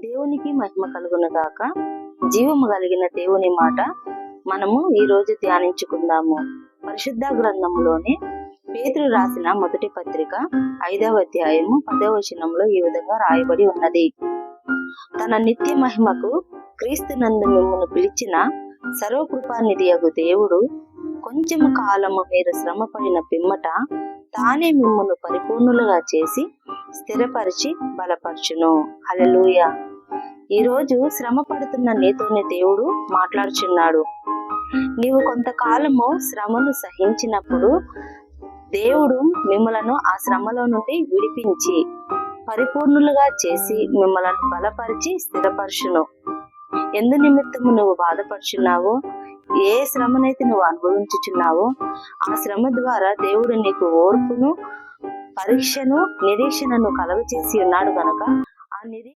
దేవునికి మహిమ కలుగును గాక. జీవము కలిగిన దేవుని మాట మనము ఈ రోజు ధ్యానించుకుందాము. పరిశుద్ధ గ్రంథంలోని పేతురు రాసిన మొదటి పత్రిక 5వ అధ్యాయము 10వ వచనంలో ఈ విధంగా రాయబడి ఉన్నది. తన నిత్య మహిమకు క్రీస్తునందు మిమ్మును పిలిచిన సర్వకృపానిధియగు దేవుడు కొంచెము కాలము మీరు శ్రమపడిన పిమ్మట తానే మిమ్మును పరిపూర్ణులుగా చేసి స్థిరపరిచి బలపరచును. హల్లెలూయా. ఈరోజు శ్రమ పడుతున్న నీతోనే దేవుడు మాట్లాడుచున్నాడు. నీవు కొంతకాలము శ్రమను సహించినప్పుడు దేవుడు మిమ్మలను ఆ శ్రమలో నుండి విడిపించి పరిపూర్ణులుగా చేసి మిమ్మలను బలపరిచి స్థిరపరచును. ఎందు నిమిత్తము నువ్వు బాధపడుచున్నావో, ఏ శ్రమనైతే నువ్వు అనుభవించుచున్నావో ఆ శ్రమ ద్వారా దేవుడు నీకు ఓర్పును, పరీక్షను, నిరీక్షణను కలుగచేసి ఉన్నాడు గనక ఆ